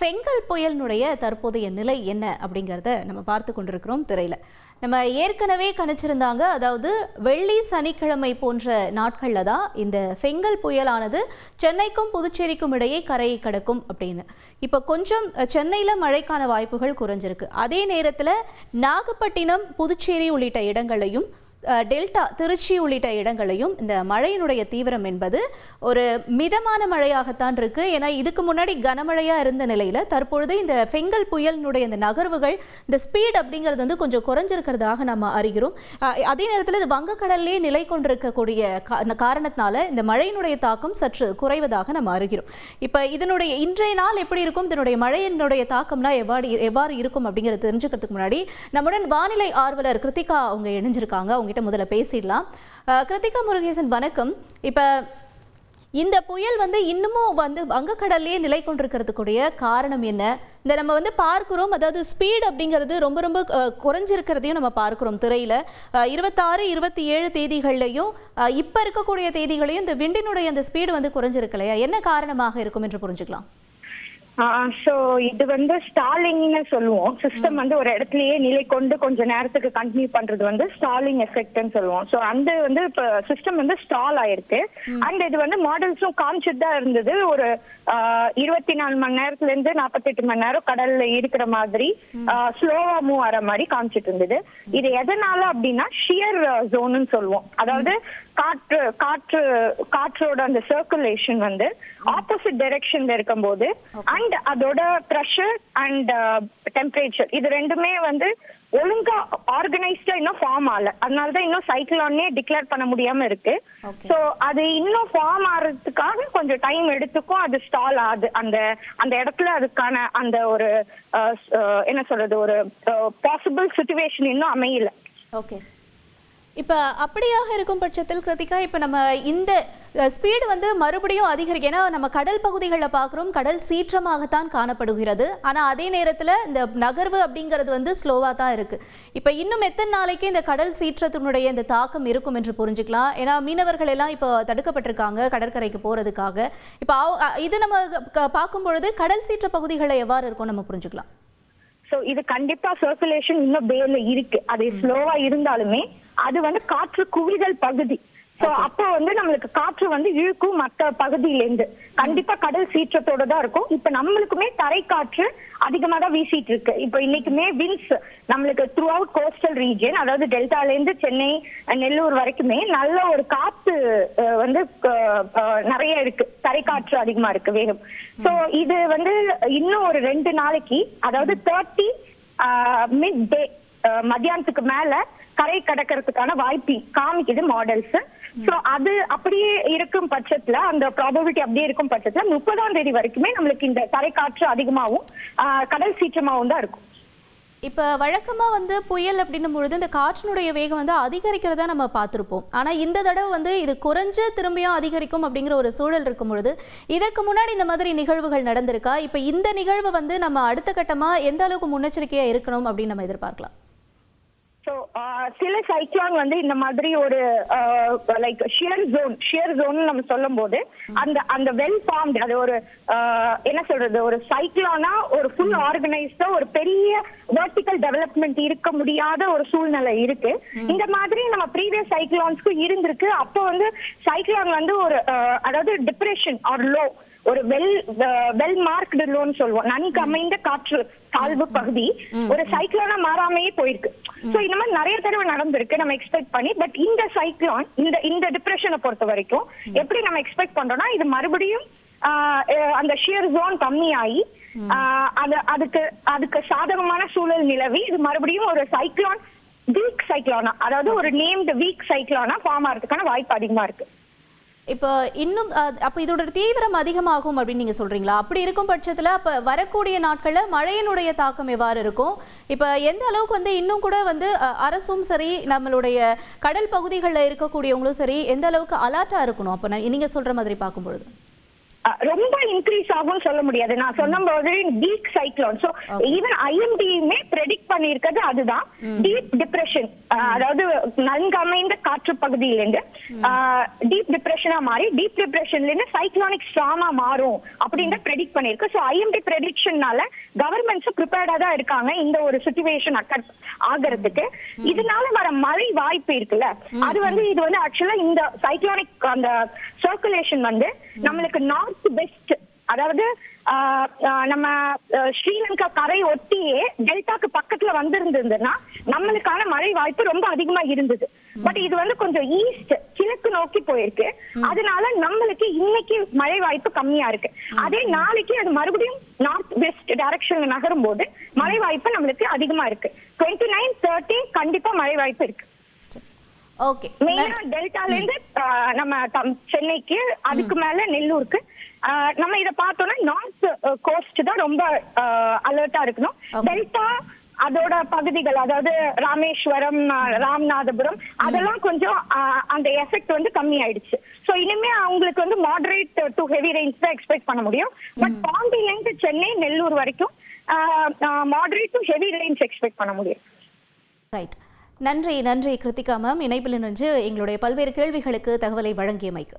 Fengal புயலினுடைய தற்போதைய நிலை என்ன அப்படிங்கிறத நம்ம பார்த்து கொண்டிருக்கிறோம் திரையில. நம்ம ஏற்கனவே கணிச்சிருந்தாங்க, அதாவது வெள்ளி சனிக்கிழமை போன்ற நாட்களில் தான் இந்த ஃபெங்கல் புயலானது சென்னைக்கும் புதுச்சேரிக்கும் இடையே கரையை கடக்கும் அப்படின்னு. இப்போ கொஞ்சம் சென்னையில் மழைக்கான வாய்ப்புகள் குறைஞ்சிருக்கு. அதே நேரத்தில் நாகப்பட்டினம், புதுச்சேரி உள்ளிட்ட இடங்களையும், டெல்டா, திருச்சி உள்ளிட்ட இடங்களையும் இந்த மழையினுடைய தீவிரம் என்பது ஒரு மிதமான மழையாகத்தான் இருக்கு. ஏன்னா இதுக்கு முன்னாடி கனமழையா இருந்த நிலையில தற்பொழுது இந்த ஃபெங்கல் புயலினுடைய இந்த நகர்வுகள், இந்த ஸ்பீட் அப்படிங்கிறது வந்து கொஞ்சம் குறைஞ்சிருக்கிறதாக நம்ம அறிகிறோம். அதே நேரத்தில் இது வங்கக்கடல்லே நிலை கொண்டிருக்கக்கூடிய காரணத்தினால இந்த மழையினுடைய தாக்கம் சற்று குறைவதாக நம்ம அறிகிறோம். இப்போ இதனுடைய இன்றைய நாள் எப்படி இருக்கும், இதனுடைய மழையினுடைய தாக்கம்னா எவ்வாறு இருக்கும் அப்படிங்கிறத தெரிஞ்சுக்கிறதுக்கு முன்னாடி நம்முடன் வானிலை ஆர்வலர் கிருத்திகா அவங்க இணைஞ்சிருக்காங்க. அவங்க முதல்ல பேசிடலாம். கிருத்திகா முருகேசன், வணக்கம். இப்ப இந்த புயல் வந்து இன்னமும் வந்து வங்கக்கடல்லே நிலை கொண்டிருக்கிறதுக்குரிய காரணம் என்ன? இந்த நம்ம வந்து பார்க்கிறோம், அதாவது ஸ்பீட் அப்படிங்கிறது ரொம்ப ரொம்ப குறைஞ்சிருக்கிறதையும் நம்ம பார்க்கிறோம் திரையில. 26, 27 தேதிகள்லையும் இப்ப இருக்கக்கூடிய தேதிகளையும் இந்த விண்டினுடைய அந்த ஸ்பீடு வந்து குறைஞ்சிருக்கலையா? என்ன காரணமாக இருக்கும் என்று புரிஞ்சுக்கலாம். சோ இது வந்து ஸ்டாலிங்னு சொல்லுவோம். சிஸ்டம் வந்து ஒரு இடத்துலயே நிலை கொண்டு கொஞ்ச நேரத்துக்கு கண்டினியூ பண்றது வந்து ஸ்டாலிங் எஃபெக்ட்னு சொல்லுவோம். சோ அந்த வந்து இப்ப சிஸ்டம் வந்து ஸ்டால் ஆயிருக்கு. அண்ட் இது வந்து மாடல்ஸும் காமிச்சிட்டு தான் இருந்தது. ஒரு 24 மணி நேரத்துல இருந்து 48 மணி நேரம் கடல்ல இருக்கிற மாதிரி ஸ்லோவா மூவ் ஆற மாதிரி காமிச்சிட்டு இருந்தது. இது எதனால அப்படின்னா ஷியர் ஜோன்னு சொல்லுவோம். அதாவது காற்றோட அந்த சர்க்குலேஷன் வந்து ஆப்போசிட் டைரக்ஷன்ல இருக்கும்போது அண்ட் அதோட பிரஷர் அண்ட் டெம்பரேச்சர் இது ரெண்டுமே வந்து ஒழுங்கா ஆர்கனைஸ்டா இன்னும் ஃபார்ம் ஆகல. அதனாலதான் இன்னும் சைக்ளோனே டிக்ளேர் பண்ண முடியாம இருக்கு. சோ அது இன்னும் ஃபார்ம் ஆறதுக்காக கொஞ்சம் டைம் எடுத்துக்கும். அது ஸ்டால் ஆகுது அந்த அந்த இடத்துல. அதுக்கான அந்த ஒரு என்ன சொல்றது, ஒரு பாசிபிள் சிச்சுவேஷன் இன்னும் அமையல. ஓகே, இப்போ அப்படியாக இருக்கும் பட்சத்தில் கிருத்திகா, இப்போ நம்ம இந்த ஸ்பீடு வந்து மறுபடியும் அதிகரிக்கும். ஏன்னா நம்ம கடல் பகுதிகளில் பார்க்குறோம், கடல் சீற்றமாகத்தான் காணப்படுகிறது. ஆனால் அதே நேரத்தில் இந்த நகர்வு அப்படிங்கிறது வந்து ஸ்லோவாக தான் இருக்குது. இப்போ இன்னும் எத்தனை நாளைக்கு இந்த கடல் சீற்றத்தினுடைய இந்த தாக்கம் இருக்கும் என்று புரிஞ்சுக்கலாம். ஏன்னா மீனவர்கள் எல்லாம் இப்போ தடுக்கப்பட்டிருக்காங்க கடற்கரைக்கு போகிறதுக்காக. இப்போ இது நம்ம பார்க்கும் பொழுது கடல் சீற்ற பகுதிகளில் எவ்வாறு இருக்கும் நம்ம புரிஞ்சுக்கலாம். சோ இது கண்டிப்பா சர்க்குலேஷன் இன்னும் பேர்ல இருக்கு. அது ஸ்லோவா இருந்தாலுமே அது வந்து காற்று குவிதல் பகுதி. சோ அப்போ வந்து நம்மளுக்கு காற்று வந்து இழுக்கும் மற்ற பகுதியில இருந்து. கண்டிப்பா கடல் சீற்றத்தோட தான் இருக்கும். இப்ப நம்மளுக்குமே தரை காற்று அதிகமா தான் வீசிட்டு இருக்கு. இப்ப இன்னைக்குமே விண்ட்ஸ் நம்மளுக்கு த்ரூ அவுட் கோஸ்டல் ரீஜன், அதாவது டெல்டால இருந்து சென்னை, நெல்லூர் வரைக்குமே நல்ல ஒரு காத்து வந்து நிறைய இருக்கு. தரை காற்று அதிகமா இருக்கு, வேகம். சோ இது வந்து இன்னும் ஒரு 2 நாளைக்கு, அதாவது 30 மிட் டே மத்தியானத்துக்கு மேல கரை கடக்கிறதுக்கான வாய்ப்பு காமிக்குது மாடல்ஸ். சோ அது அப்படியே இருக்கும் பட்சத்துல, அந்த ப்ராபபிலிட்டி அப்படியே இருக்கும் பட்சத்துல 30ஆம் தேதி வரைக்குமே நம்மளுக்கு இந்த தரை காற்று அதிகமாகவும் கடல் சீற்றமாகவும் தான் இருக்கும். இப்போ வழக்கமாக வந்து புயல் அப்படின்னும் பொழுது இந்த காற்றினுடைய வேகம் வந்து அதிகரிக்கிறதா நம்ம பார்த்துருப்போம். ஆனால் இந்த தடவை வந்து இது குறைஞ்சு திரும்பியும் அதிகரிக்கும் அப்படிங்கிற ஒரு சூழல் இருக்கும் பொழுது, இதற்கு முன்னாடி இந்த மாதிரி நிகழ்வுகள் நடந்திருக்கா? இப்போ இந்த நிகழ்வு வந்து நம்ம அடுத்த கட்டமாக எந்த அளவுக்கு முன்னெச்சரிக்கையாக இருக்கணும் அப்படின்னு நம்ம எதிர்பார்க்கலாம். சோ சில சைக்ளோன் வந்து இந்த மாதிரி ஒரு லைக் ஷியர் ஜோன் நம்ம சொல்லும் போது அந்த அந்த வெல் ஃபார்ம்டு, அது ஒரு என்ன சொல்றது, ஒரு சைக்ளோனா ஒரு ஃபுல் ஆர்கனைஸ்டா ஒரு பெரிய வெர்டிகல் டெவலப்மெண்ட் இருக்க முடியாத ஒரு சூழ்நிலை இருக்கு. இந்த மாதிரி நம்ம ப்ரீவியஸ் சைக்ளோன்ஸ்க்கும் இருந்திருக்கு. அப்போ வந்து சைக்ளோன் வந்து ஒரு அதாவது டிப்ரெஷன் ஆர் லோ, ஒரு வெல் மார்க்டு லோன்னு சொல்லுவோம், நன்கு அமைந்த காற்று தாழ்வு பகுதி ஒரு சைக்ளோனா மாறாமையே போயிருக்கு. சோ இந்த மாதிரி நிறைய தடவை நடந்திருக்கு நம்ம எக்ஸ்பெக்ட் பண்ணி. பட் இந்த சைக்ளோன் இந்த டிப்ரெஷனை பொறுத்த வரைக்கும் எப்படி நம்ம எக்ஸ்பெக்ட் பண்றோம்னா, இது மறுபடியும் அந்த ஷியர் ஜோன் கம்மியாகி அதுக்கு சாதகமான சூழல் நிலவி இது மறுபடியும் ஒரு சைக்ளோன், வீக் சைக்ளோனா, அதாவது ஒரு நேம்டு வீக் சைக்ளோனா ஃபார்ம் ஆகிறதுக்கான வாய்ப்பு அதிகமா இருக்கு. இப்போ இன்னும் அப்போ இதோட தீவிரம் அதிகமாகும் அப்படின்னு நீங்கள் சொல்கிறீங்களா? அப்படி இருக்கும் பட்சத்தில் அப்போ வரக்கூடிய நாட்களில் மழையினுடைய தாக்கம் எவ்வாறு இருக்கும்? இப்போ எந்த அளவுக்கு வந்து இன்னும் கூட வந்து அரசும் சரி, நம்மளுடைய கடல் பகுதிகளில் இருக்கக்கூடியவங்களும் சரி, எந்த அளவுக்கு அலர்ட்டாக இருக்கணும் அப்போ நீங்கள் சொல்கிற மாதிரி பார்க்கும்பொழுது? ரொம்ப இன்க்ரீஸ் ஆகும்னு சொல்ல முடியாது. நான் சொன்னபோது டீப் சைக்ளோன். சோ ஈவன் ஐஎம்டியுமே ப்ரெடிக்ட் பண்ணியிருக்கிறது அதுதான். டீப் டிப்ரெஷன், அதாவது நன்கமைந்த காற்று பகுதியிலிருந்து டீப் டிப்ரெஷனா மாறி டீப் டிப்ரெஷன்ல இருந்து சைக்ளோனிக் ஸ்ட்ராமா மாறும் அப்படின்னு ப்ரெடிக்ட் பண்ணிருக்கு. சோ ஐஎம்டி ப்ரெடிக்ஷன்னால கவர்மெண்ட்ஸ் ப்ரிப்பேர்டா தான் இருக்காங்க இந்த ஒரு சிச்சுவேஷன் அக்கர் ஆகிறதுக்கு. இதனால வர மழை வாய்ப்பு இருக்குல்ல, அது வந்து இது வந்து ஆக்சுவலா இந்த சைக்ளோனிக் அந்த சர்க்குலேஷன் வந்து நம்மளுக்கு நார்த் வெஸ்ட், அதாவது நம்ம ஸ்ரீலங்கா கரை ஒட்டியே டெல்டாக்கு பக்கத்துல வந்திருந்ததுன்னா நம்மளுக்கான மழை வாய்ப்பு ரொம்ப அதிகமா இருந்தது. பட் இது வந்து கொஞ்சம் ஈஸ்ட் கிழக்கு நோக்கி போயிருக்கு. அதனால நம்மளுக்கு இன்னைக்கு மழை வாய்ப்பு கம்மியா இருக்கு. அதே நாளைக்கு அது மறுபடியும் நார்த் வெஸ்ட் டைரக்ஷன்ல நகரும் போது மழை வாய்ப்பு நம்மளுக்கு அதிகமா இருக்கு. 29, 30 கண்டிப்பா மழை வாய்ப்பு இருக்கு. ஓகே, மெயினா டெல்டால இருந்து நம்ம சென்னைக்கு, அதுக்கு மேல நெல்லூருக்கு. நம்ம இத பார்த்தோம்னா நார்த் கோஸ்ட் தான் ரொம்ப அலர்ட்டா இருக்கணும். டெல்டா அதோட பகுதிகள், அதாவது ராமேஸ்வரம், ராமநாதபுரம், அதெல்லாம் கொஞ்சம் அந்த எஃபெக்ட் வந்து கம்மி ஆயிடுச்சு. சோ இனிமே அவங்களுக்கு வந்து மாடரேட் டு ஹெவி ரெயின்ஸ் தான் எக்ஸ்பெக்ட் பண்ண முடியும். பட் பாண்டியில இருந்து சென்னை, நெல்லூர் வரைக்கும் moderate to heavy Reigns expect பண்ண முடியும். ரைட், நன்றி கிருத்திகா மேம், இணைப்பில் நின்று எங்களுடைய பல்வேறு கேள்விகளுக்கு தகவலை வழங்கியமைக்கு.